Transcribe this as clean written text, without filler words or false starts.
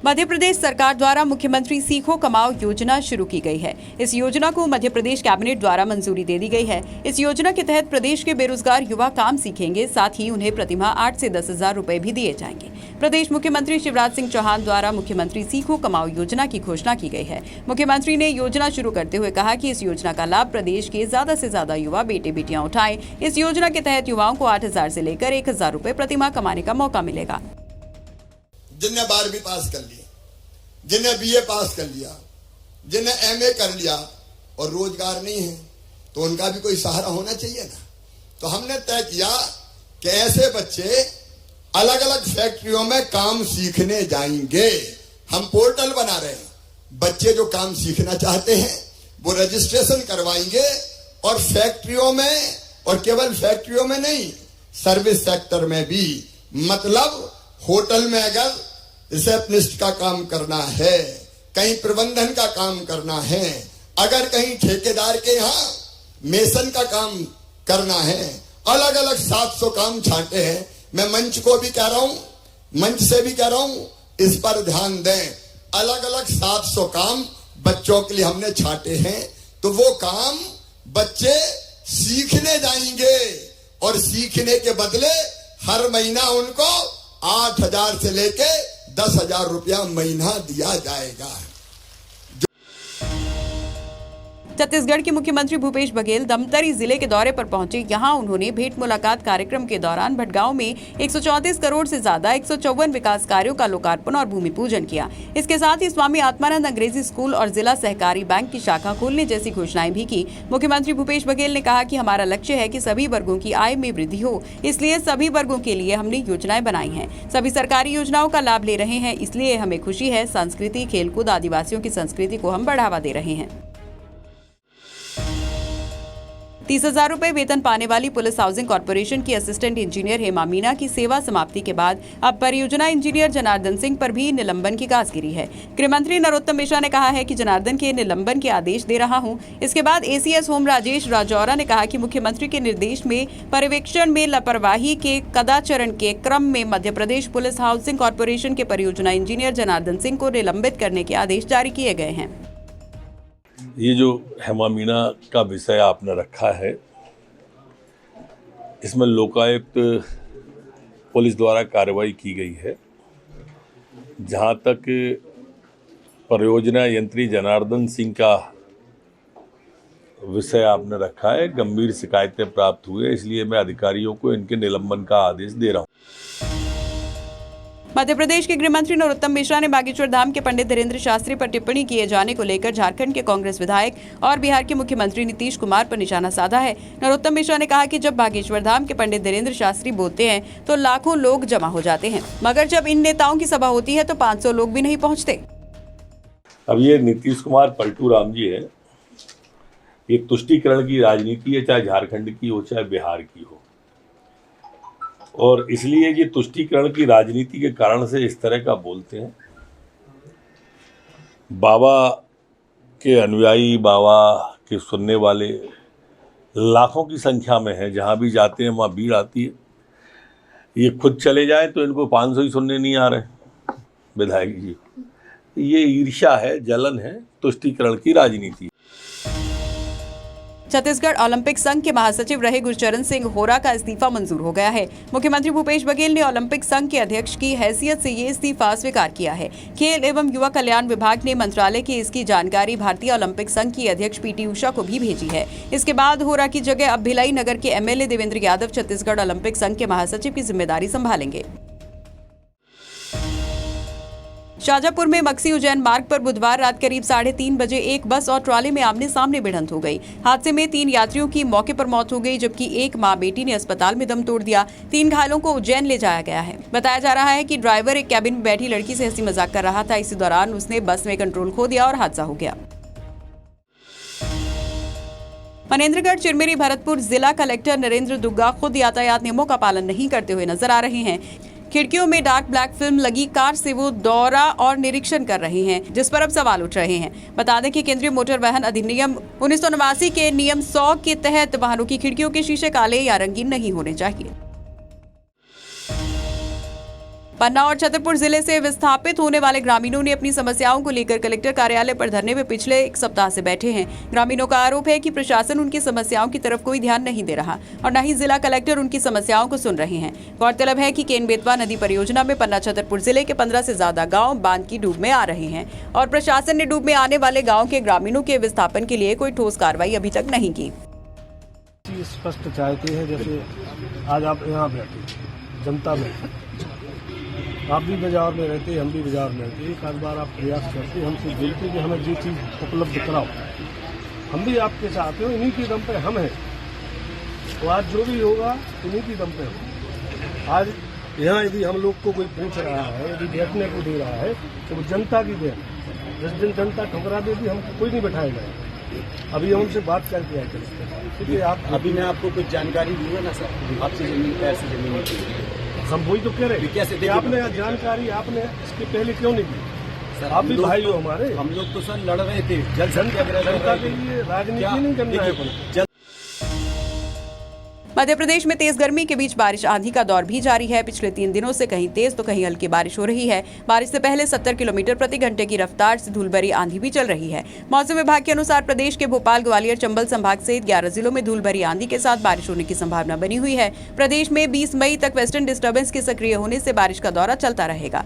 मध्य प्रदेश सरकार द्वारा मुख्यमंत्री सीखो कमाओ योजना शुरू की गई है। इस योजना को मध्य प्रदेश कैबिनेट द्वारा मंजूरी दे दी गई है। इस योजना के तहत प्रदेश के बेरोजगार युवा काम सीखेंगे, साथ ही उन्हें प्रतिमाह 8 से 10 हजार रुपए भी दिए जाएंगे। प्रदेश मुख्यमंत्री शिवराज सिंह चौहान द्वारा मुख्यमंत्री सीखो कमाओ योजना की घोषणा की गई है। मुख्यमंत्री ने योजना शुरू करते हुए कहा कि इस योजना का लाभ प्रदेश के ज्यादा से ज्यादा युवा बेटे बेटियां उठाएं। इस योजना के तहत युवाओं को 8,000 से लेकर 1,000 रुपए प्रतिमाह कमाने का मौका मिलेगा। जिनने 12वीं पास कर ली, जिन्हें बीए पास कर लिया, जिन्हें एमए कर लिया और रोजगार नहीं है, तो उनका भी कोई सहारा होना चाहिए ना। तो हमने तय किया कि ऐसे बच्चे अलग अलग फैक्ट्रियों में काम सीखने जाएंगे। हम पोर्टल बना रहे हैं। बच्चे जो काम सीखना चाहते हैं वो रजिस्ट्रेशन करवाएंगे और फैक्ट्रियों में, और केवल फैक्ट्रियों में नहीं, सर्विस सेक्टर में भी, मतलब होटल में अगर रिसेप्शनिस्ट का काम करना है, कहीं प्रबंधन का काम करना है, अगर कहीं ठेकेदार के यहाँ मेसन का काम करना है, अलग अलग 700 काम छांटे हैं। मैं मंच को भी कह रहा हूं, मंच से भी कह रहा हूं, इस पर ध्यान दें। अलग अलग 700 काम बच्चों के लिए हमने छांटे हैं, तो वो काम बच्चे सीखने जाएंगे और सीखने के बदले हर महीना उनको 8,000 से लेके 10,000 रुपया महीना दिया जाएगा। छत्तीसगढ़ के मुख्यमंत्री भूपेश बघेल दमतरी जिले के दौरे पर पहुंचे। यहां उन्होंने भेंट मुलाकात कार्यक्रम के दौरान भटगांव में 134 करोड़ से ज्यादा 154 विकास कार्यों का लोकार्पण और भूमि पूजन किया। इसके साथ ही स्वामी आत्मानंद अंग्रेजी स्कूल और जिला सहकारी बैंक की शाखा खोलने जैसी घोषणाएं भी की। मुख्यमंत्री भूपेश बघेल ने कहा कि हमारा लक्ष्य है कि सभी वर्गों की आय में वृद्धि हो, इसलिए सभी वर्गों के लिए हमने योजनाएं बनाई हैं। सभी सरकारी योजनाओं का लाभ ले रहे हैं, इसलिए हमें खुशी है। संस्कृति, खेलकूद, आदिवासियों की संस्कृति को हम बढ़ावा दे रहे हैं। 30,000 रुपए वेतन पाने वाली पुलिस हाउसिंग कॉर्पोरेशन की असिस्टेंट इंजीनियर हेमा मीना की सेवा समाप्ति के बाद अब परियोजना इंजीनियर जनार्दन सिंह पर भी निलंबन की गाज गिरी है। गृह मंत्री नरोत्तम मिश्रा ने कहा है कि जनार्दन के निलंबन के आदेश दे रहा हूं। इसके बाद एसीएस होम राजेश राजौरा ने कहा कि मुख्यमंत्री के निर्देश में पर्यवेक्षण में लापरवाही के कदाचरण के क्रम में Madhya Pradesh police housing corporation के परियोजना इंजीनियर जनार्दन सिंह को निलंबित करने के आदेश जारी किए गए हैं। ये जो हेमा मीना का विषय आपने रखा है, इसमें लोकायुक्त पुलिस द्वारा कार्रवाई की गई है। जहाँ तक परियोजना यंत्री जनार्दन सिंह का विषय आपने रखा है, गंभीर शिकायतें प्राप्त हुए, इसलिए मैं अधिकारियों को इनके निलंबन का आदेश दे रहा हूँ। मध्य प्रदेश के गृह मंत्री नरोत्तम मिश्रा ने बागेश्वर धाम के पंडित धीरेन्द्र शास्त्री पर टिप्पणी किए जाने को लेकर झारखंड के कांग्रेस विधायक और बिहार के मुख्यमंत्री नीतीश कुमार पर निशाना साधा है। नरोत्तम मिश्रा ने कहा कि जब बागेश्वर धाम के पंडित धीरेन्द्र शास्त्री बोलते हैं तो लाखों लोग जमा हो जाते हैं, मगर जब इन नेताओं की सभा होती है तो 500 लोग भी नहीं पहुँचते। अब ये नीतीश कुमार पलटू राम जी है। ये तुष्टीकरण की राजनीति है, चाहे झारखंड की हो चाहे बिहार की हो, और इसलिए ये तुष्टीकरण की राजनीति के कारण से इस तरह का बोलते हैं। बाबा के अनुयायी, बाबा के सुनने वाले लाखों की संख्या में है। जहाँ भी जाते हैं वहाँ भीड़ आती है। ये खुद चले जाए तो इनको 500 ही सुनने नहीं आ रहे विधायक जी। ये ईर्ष्या है, जलन है, तुष्टीकरण की राजनीति। छत्तीसगढ़ ओलंपिक संघ के महासचिव रहे गुरचरण सिंह होरा का इस्तीफा मंजूर हो गया है। मुख्यमंत्री भूपेश बघेल ने ओलंपिक संघ के अध्यक्ष की हैसियत से ये इस्तीफा स्वीकार किया है। खेल एवं युवा कल्याण विभाग ने मंत्रालय की इसकी जानकारी भारतीय ओलंपिक संघ की अध्यक्ष पीटी उषा को भी भेजी है। इसके बाद होरा की जगह अब भिलाई नगर के एमएलए देवेंद्र यादव छत्तीसगढ़ ओलंपिक संघ के महासचिव की जिम्मेदारी संभालेंगे। शाजापुर में मक्सी उज्जैन मार्ग पर बुधवार रात करीब 3:30 बजे एक बस और ट्रॉली में आमने सामने भिड़ंत हो गई। हादसे में 3 यात्रियों की मौके पर मौत हो गई, जबकि एक मां बेटी ने अस्पताल में दम तोड़ दिया। 3 घायलों को उज्जैन ले जाया गया है। बताया जा रहा है कि ड्राइवर एक कैबिन में बैठी लड़की से हंसी मजाक कर रहा था। इसी दौरान उसने बस में कंट्रोल खो दिया और हादसा हो गया। मनेन्द्रगढ़ चिरमिरी भरतपुर जिला कलेक्टर नरेंद्र दुग्गा खुद यातायात नियमों का पालन नहीं करते हुए नजर आ रहे हैं। खिड़कियों में डार्क ब्लैक फिल्म लगी कार से वो दौरा और निरीक्षण कर रहे हैं, जिस पर अब सवाल उठ रहे हैं। बता दें कि केंद्रीय मोटर वाहन अधिनियम 1989 के नियम 100 के तहत वाहनों की खिड़कियों के शीशे काले या रंगीन नहीं होने चाहिए। पन्ना और छतरपुर जिले से विस्थापित होने वाले ग्रामीणों ने अपनी समस्याओं को लेकर कलेक्टर कार्यालय पर धरने में पिछले 1 सप्ताह से बैठे हैं। ग्रामीणों का आरोप है कि प्रशासन उनकी समस्याओं की तरफ कोई ध्यान नहीं दे रहा और न ही जिला कलेक्टर उनकी समस्याओं को सुन रहे हैं। गौरतलब है कि केन बेतवा नदी परियोजना में पन्ना छतरपुर जिले के 15 से ज्यादा गाँव बांध की डूब में आ रहे हैं और प्रशासन ने डूब में आने वाले गाँव के ग्रामीणों के विस्थापन के लिए कोई ठोस कार्रवाई अभी तक नहीं की। स्पष्ट चाहते हैं, जैसे आज आप यहाँ बैठे जनता में, आप भी बाजार में रहते, हम भी बाजार में रहते, एक आध बार आप प्रयास करते, हमसे बोलते कि हमें ये चीज़ उपलब्ध कराओ, हम भी आपके साथ हो, इन्हीं की दम पे हम हैं। तो आज जो भी होगा इन्हीं की दम पे हो। आज यहाँ यदि हम लोग को कोई पूछ रहा है, यदि बैठने को दे रहा है, तो वो जनता की देन। जिस दिन जनता ठुकरा देगी हमको कोई नहीं बैठाएगा। अभी हम उनसे बात करके आए थे। आप अभी मैं आपको कुछ जानकारी दूंगा ना सर, आपसे जमीन कैसे जमीन की, हम वही तो कह रहे हैं। कैसे आपने जानकारी आपने इसके पहले क्यों नहीं दी? आप भी भाई हो हमारे। हम लोग तो सर लड़ रहे थे, जनता के लिए राजनीति नहीं करना है। मध्य प्रदेश में तेज गर्मी के बीच बारिश आंधी का दौर भी जारी है। पिछले 3 दिनों से कहीं तेज तो कहीं हल्की बारिश हो रही है। बारिश से पहले 70 किलोमीटर प्रति घंटे की रफ्तार से धूलभरी आंधी भी चल रही है। मौसम विभाग के अनुसार प्रदेश के भोपाल, ग्वालियर, चंबल संभाग सहित 11 जिलों में धूलभरी आंधी के साथ बारिश होने की संभावना बनी हुई है। प्रदेश में 20 मई तक वेस्टर्न डिस्टर्बेंस के सक्रिय होने से बारिश का दौर चलता रहेगा।